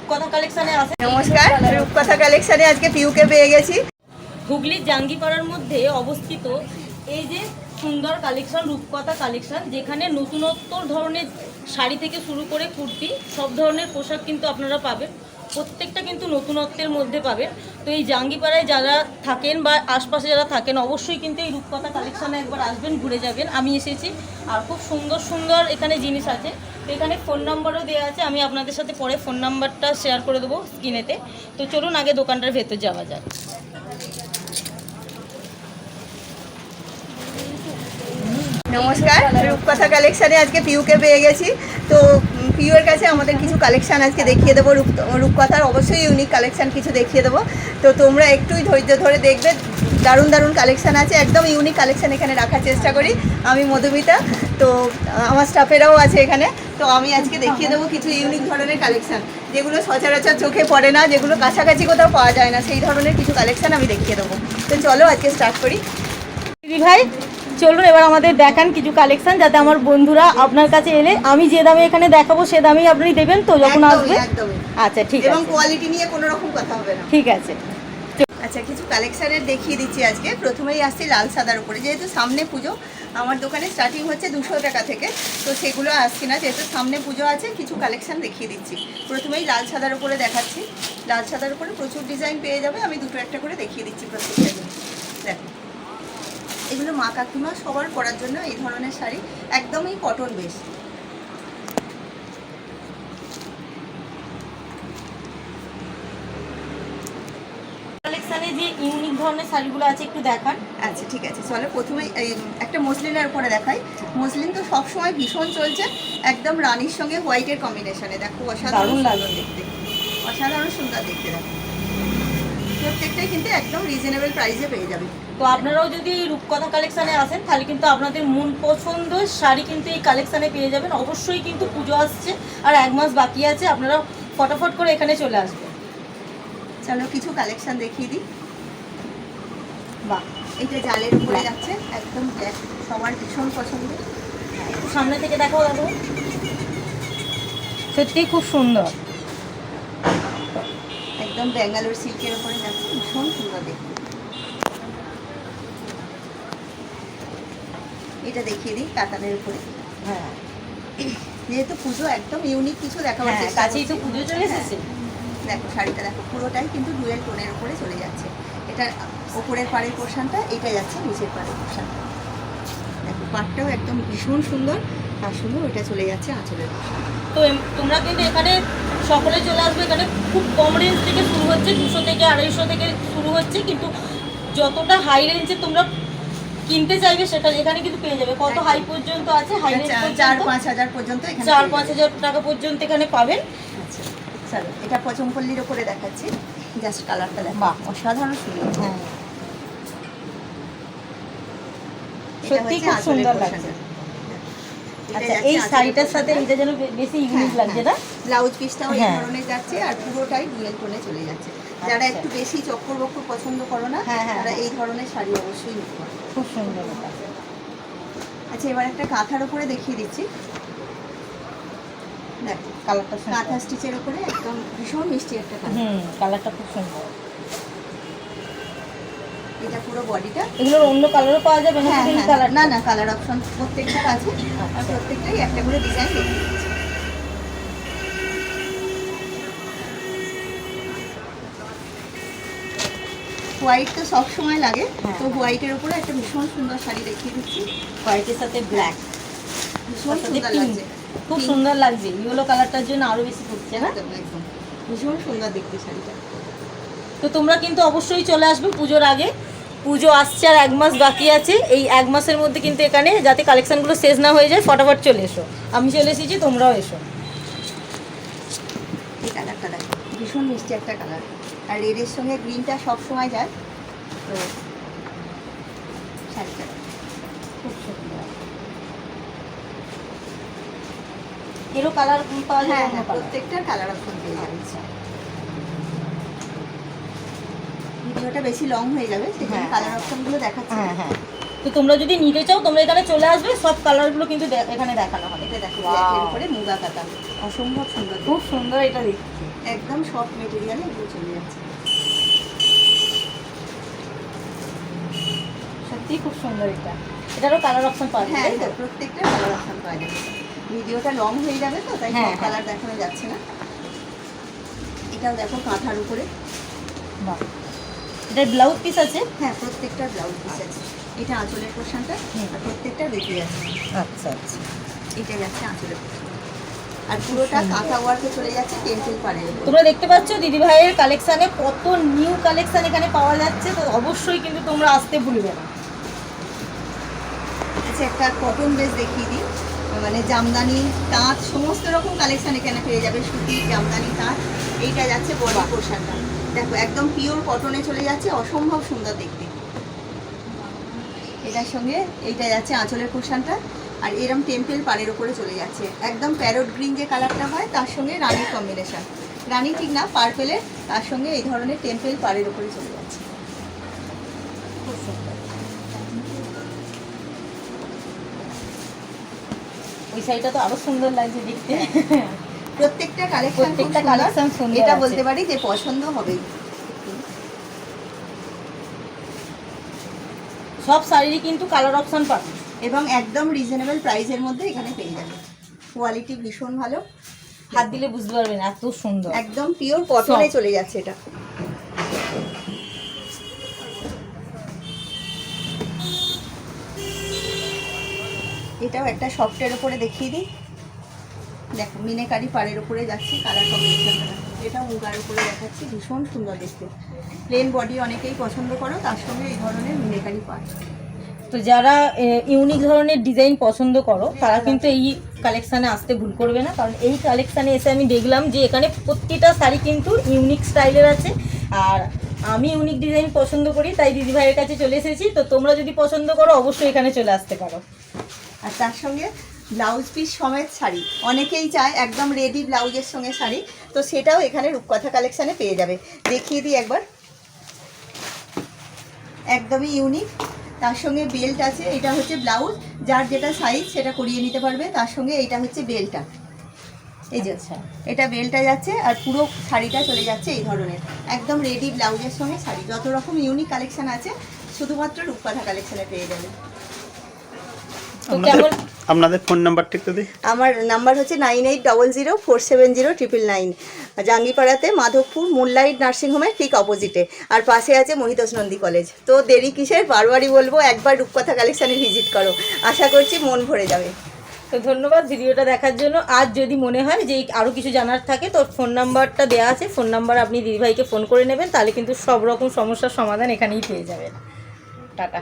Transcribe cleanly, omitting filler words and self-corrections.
রূপকথা কালেকশনে আছে। নমস্কার, রূপকথা কালেকশনে আজকে পিউকে পেয়ে গেছি। হুগলির জাঙ্গিপাড়ার মধ্যে অবস্থিত এই যে সুন্দর কালেকশন, রূপকথা কালেকশন, যেখানে নতুনত্ব ধরনের শাড়ি থেকে শুরু করে কুর্তি সব ধরনের পোশাক কিন্তু আপনারা পাবেন। প্রত্যেকটা কিন্তু নতুনত্বের মধ্যে পাবেন। তো এই জাঙ্গিপাড়ায় যারা থাকেন বা আশপাশে যারা থাকেন অবশ্যই কিন্তু এই রূপকথা কালেকশনে একবার আসবেন, ঘুরে যাবেন। আমি এসেছি আর খুব সুন্দর সুন্দর এখানে জিনিস আছে। তো এখানে ফোন নাম্বারও দেওয়া আছে, আমি আপনাদের সাথে পরে ফোন নাম্বারটা শেয়ার করে দেবো স্ক্রিনেতে। তো চলুন আগে দোকানটার ভেতর যাওয়া যাক। নমস্কার, রূপকথা কালেকশনে আজকে পিউকে পেয়ে গেছি। তো পিউয়ের কাছে আমাদের কিছু কালেকশান আজকে দেখিয়ে দেবো। রূপকথার অবশ্যই ইউনিক কালেকশান কিছু দেখিয়ে দেবো। তো তোমরা একটুই ধৈর্য ধরে দেখবে, দারুণ দারুণ কালেকশান আছে, একদম ইউনিক কালেকশান এখানে রাখার চেষ্টা করি। আমি মধুমিতা, তো আমার স্টাফেরাও আছে এখানে। তো আমি আজকে দেখিয়ে দেবো কিছু ইউনিক ধরনের কালেকশান, যেগুলো সচরাচর চোখে পড়ে না, যেগুলো কাছাকাছি কোথাও পাওয়া যায় না, সেই ধরনের কিছু কালেকশান আমি দেখিয়ে দেবো। তো চলো আজকে স্টার্ট করি। দিদি ভাই চলুন এবার আমাদের দেখান কিছু কালেকশন, যাতে আমার বন্ধুরা আপনার কাছে এলে আমি যে দামে এখানে দেখাবো সে দামেই আপনি দেবেন তো যখন আসবে? একদমই। আচ্ছা ঠিক আছে, এবং কোয়ালিটি নিয়ে কোনো রকম কথা হবে না। ঠিক আছে। আচ্ছা, কিছু কালেকশানের দেখিয়ে দিচ্ছি আজকে। প্রথমেই আসছি লাল সাদার উপরে, যেহেতু সামনে পুজো, আমার দোকানে স্টার্টিং হচ্ছে 200 টাকা থেকে। তো সেগুলো আসছি না, যেহেতু সামনে পুজো আছে, কিছু কালেকশান দেখিয়ে দিচ্ছি। প্রথমেই লাল সাদার উপরে দেখাচ্ছি। লাল সাদার উপরে প্রচুর ডিজাইন পেয়ে যাবে, আমি দুটো একটা করে দেখিয়ে দিচ্ছি প্রত্যেকটা জিনিস। দেখো, এগুলো মা কাকিমা সবার পরার জন্য এই ধরনের শাড়ি, একদমই কটন বেশ। কালেকশনে যে ইউনিক ধরনের শাড়িগুলো আছে একটু দেখান। আচ্ছা ঠিক আছে, চলো প্রথমে একটা মসলিনের উপরে দেখাই। মসলিন তো সবসময় ভীষণ চলছে, একদম রানীর সঙ্গে হোয়াইটের কম্বিনেশনে। দেখো অসাধারণ লাগলো দেখতে, অসাধারণ সুন্দর দেখতে। দেখো প্রত্যেকটাই কিন্তু একদম রিজনেবল প্রাইসে পেয়ে যাবে। তো আপনারাও যদি এই রূপকথা কালেকশনে আসেন তাহলে কিন্তু আপনাদের মন পছন্দের শাড়ি কিন্তু এই কালেকশনে পেয়ে যাবেন। অবশ্যই কিন্তু পুজো আসছে আর 1 মাস বাকি আছে, আপনারা ফটাফট করে এখানে চলে আসবেন। চলো কিছু কালেকশন দেখিয়ে দিই। বাহ, এটা জালের উপরে যাচ্ছে, একদম ব্ল্যাক, সবার ভীষণ পছন্দ। সামনে থেকে দেখো, দেখো সত্যি খুব সুন্দর, একদম ব্যাঙ্গালোর সিল্কের উপরে যাচ্ছে, ভীষণ সুন্দর দেখতে। এটা দেখিয়ে দিই কাতানের উপরে। হ্যাঁ যেহেতু পুজো, একদম ইউনিক কিছু দেখাবার চেষ্টা কাছেই তো করছি। পুজো চলে এসেছে। দেখো শাড়িটা দেখো, পুরোটাই কিন্তু ডুয়েল টোনের উপরে চলে যাচ্ছে। এটা ওপরের পাড়ের পোর্শনটা, এটা যাচ্ছে নিচের পাড়ের পোর্শনটা। দেখো পাটটাও একদম ভীষণ সুন্দর, তার সঙ্গে ওইটা চলে যাচ্ছে আঁচলের পোর্শন। তো তোমরা কিন্তু এখানে সকলে চলে আসবে। এখানে খুব কম রেঞ্জ থেকে শুরু হচ্ছে, 200 থেকে 250 থেকে শুরু হচ্ছে, কিন্তু যতটা হাই রেঞ্জে তোমরা কিনতে চাইবে সেটা এখানে কিন্তু পেয়ে যাবে। কত হাই পর্যন্ত আছে? হাই রেঞ্জ 4-5 হাজার পর্যন্ত, 4-5 হাজার টাকা পর্যন্ত এখানে পাবেন। আচ্ছা চলো, এটা পচমপল্লির ওপরে দেখাচ্ছি। জাস্ট কালারটা দেখো, বাহ অসাধারণ সুন্দর। হ্যাঁ সত্যি খুব সুন্দর লাগছে। আচ্ছা, এই শাড়িটার সাথে এটা যেন বেশি ইউনিক লাগছে না? ব্লাউজ পিসটাও এই ধরনের যাচ্ছে, আর পুরোটাই ডুয়েল টোনে চলে যাচ্ছে। যারা একটু বেশি চক্কর বক্কর পছন্দ করো না, তারা এই ধরনের শাড়ি অবশ্যই নিতে পারো। খুব সুন্দর। আচ্ছা, এবার একটা কাঁথার উপরে দেখিয়ে দিচ্ছি। দেখো কালারটা কাঁথা স্টিচের উপরে একদম ভীষণ মিষ্টি একটা কালার। কালারটা খুব সুন্দর। এটা পুরো বডিটা। এগুলোর অন্য কালারও পাওয়া যাবে না? এই কালার না না, কালার অপশন প্রত্যেকটা আছে, আর প্রত্যেকটাই একটা করে ডিজাইন দেখিয়ে দিচ্ছি। হোয়াইট তো সব সময় লাগে, তো হোয়াইটের উপরে একটা ভীষণ সুন্দর শাড়ি দেখিয়ে দিচ্ছি। হোয়াইটের সাথে ব্ল্যাক, ভীষণ সুন্দর লাগছে, খুব সুন্দর লাগছে। ইয়েলো কালারটার জন্য আরো বেশি ফুটছে না? একদম ভীষণ সুন্দর দেখতে শাড়িটা। তো তোমরা কিন্তু অবশ্যই চলে আসবে পুজোর আগে। পুজো আসছে আর 1 মাস বাকি আছে। এই 1 মাসের মধ্যে কিন্তু এখানে যাতে কালেকশনগুলো শেষ না হয়ে যায়, ফটাফট চলে এসো। আমি চলে এসেছি, তোমরাও এসো। এই কালারটা দেখো, ভীষণ মিষ্টি একটা কালার, আর রেডের সঙ্গে গ্রিনটা সব সময় যায়। তো শাড়িটা খুব সুন্দর। এরও কালার পাওয়া যায়? হ্যাঁ, প্রত্যেকটার কালার অপশন পেয়ে যাবে। ভিডিওটা বেশি লং হয়ে যাবে, সেখানে কালার অপশনগুলো দেখাচ্ছি। হ্যাঁ, তো তোমরা যদি নিতে চাও তোমরা এখানে চলে আসবে, সব কালারগুলো কিন্তু এখানে দেখানো হবে। এটা দেখো ব্ল্যাকের উপরে মুগা কাটা, অসম্ভব সুন্দর, খুব সুন্দর এটা দেখতে। একদম সফট মেটেরিয়ালে এগুলো চলে যাচ্ছে। সত্যি খুব সুন্দর এটা। এটারও কালার অপশন পাওয়া হ্যাঁ, যায়, তাই এটা তো? প্রত্যেকটা কালার অপশন পাওয়া যাবে। ভিডিওটা লং হয়ে যাবে তো, তাই হ্যাঁ, সব কালার দেখানো যাচ্ছে না। এটাও দেখো কাঁথার উপরে। বাহ, এটার ব্লাউজ পিস আছে? হ্যাঁ, প্রত্যেকটা ব্লাউজ পিস আছে। এটা আঁচলের পোর্শনটা, আর প্রত্যেকটা বেশি আছে। আচ্ছা আচ্ছা। এটা যাচ্ছে আঁচলের পোর্শন, আর পুরোটা কাঁথা ওয়ার্কে চলে যাচ্ছে টেম্পল পাড়ের উপর। তোমরা দেখতে পাচ্ছ দিদি ভাইয়ের কালেকশানে কত নিউ কালেকশন এখানে পাওয়া যাচ্ছে, তো অবশ্যই কিন্তু তোমরা আসতে ভুলবে না। আচ্ছা, একটা কটন বেস দেখিয়ে দিই, মানে জামদানি তাঁত সমস্ত রকম কালেকশন এখানে পেয়ে যাবে। সুতি, জামদানি, তাঁত। এইটা যাচ্ছে বডি পোর্শনটা, দেখো একদম পিওর কটনে চলে যাচ্ছে, অসম্ভব সুন্দর দেখতে। এটার সঙ্গে এইটা যাচ্ছে আঁচলের পোর্শনটা, আর এরম টেম্পল পাড়ের উপরে চলে যাচ্ছে। একদম প্যারট গ্রিন যে কালারটা হয় তার সঙ্গে রানির কম্বিনেশন, রানি ঠিক না, পার্পেলের, তার সঙ্গে এই ধরনের টেম্পল পাড়ের উপরে চলে যাচ্ছে। খুব সুন্দর। ওই শাড়িটা তো আরো সুন্দর লাগছে দেখতে। প্রত্যেকটা কালেকশন, প্রত্যেকটা কালেকশন সুন্দর এটা আছে। বলতে পারি যে পছন্দ হবেই। সব শাড়িরই কিন্তু কালার অপশন পাবে, এবং একদম রিজনেবল প্রাইসের মধ্যে এখানে পেয়ে যাবে। কোয়ালিটি ভীষণ ভালো, হাত দিলে বুঝতে পারবেন এত সুন্দর। একদম পিওর কটনে Soft। চলে যাচ্ছে এটা। এটাও একটা সফটের উপরে দেখিয়ে দিই, দেখো মিনেকারি পাড়ের উপরে যাচ্ছে, কালার কম্বিনেশনটা এটা মুগার উপরে দেখাচ্ছি, ভীষণ সুন্দর দেখতে। প্লেন বডি অনেকেই পছন্দ করো, তার সঙ্গে এই ধরনের মিনেকারি পাড়। তো যারা ইউনিক ধরনের ডিজাইন পছন্দ করো তারা কিন্তু এই কালেকশানে আসতে ভুল করবে না, কারণ এই কালেকশানে এসে আমি দেখলাম যে এখানে প্রতিটা শাড়ি কিন্তু ইউনিক স্টাইলের আছে। আর আমি ইউনিক ডিজাইন পছন্দ করি, তাই দিদি ভাইয়ের কাছে চলে এসেছি। তো তোমরা যদি পছন্দ করো অবশ্যই এখানে চলে আসতে পারো। আর তার সঙ্গে ব্লাউজ পিস সমেত শাড়ি অনেকেই চায়, একদম রেডি ব্লাউজের সঙ্গে শাড়ি, তো সেটাও এখানে রূপকথা কালেকশানে পেয়ে যাবে। দেখিয়ে দিই একবার, একদমই ইউনিক। তার সঙ্গে বেল্ট আছে, এটা হচ্ছে ব্লাউজ, যার যেটা সাইজ সেটা করিয়ে নিতে পারবে। তার সঙ্গে এইটা হচ্ছে বেল্টটা, এই যে আচ্ছা। এটা বেল্টটা যাচ্ছে, আর পুরো শাড়িটা চলে যাচ্ছে এই ধরনের একদম রেডি ব্লাউজের সঙ্গে শাড়ি। যত রকম ইউনিক কালেকশন আছে শুধুমাত্র রূপকথা কালেকশানে পেয়ে যাবে। তো কেমন? আপনাদের ফোন নাম্বারটা একটু দিই। আমার নাম্বার হচ্ছে 9800470999, জাঙ্গিপাড়াতে মাধবপুর মুনলাইট নার্সিংহোমের ঠিক অপোজিটে, আর পাশে আছে মহিতোষ নন্দী কলেজ। তো দেরি কিসের, বারবারই বলবো একবার রূপকথা কালেকশানে ভিজিট করো, আশা করছি মন ভরে যাবে। তো ধন্যবাদ ভিডিওটা দেখার জন্য। আর যদি মনে হয় যে আরও কিছু জানার থাকে তো ফোন নাম্বারটা দেওয়া আছে, ফোন নাম্বার আপনি দিদিভাইকে ফোন করে নেবেন, তাহলে কিন্তু সব রকম সমস্যার সমাধান এখানেই পেয়ে যাবেন। টাটা।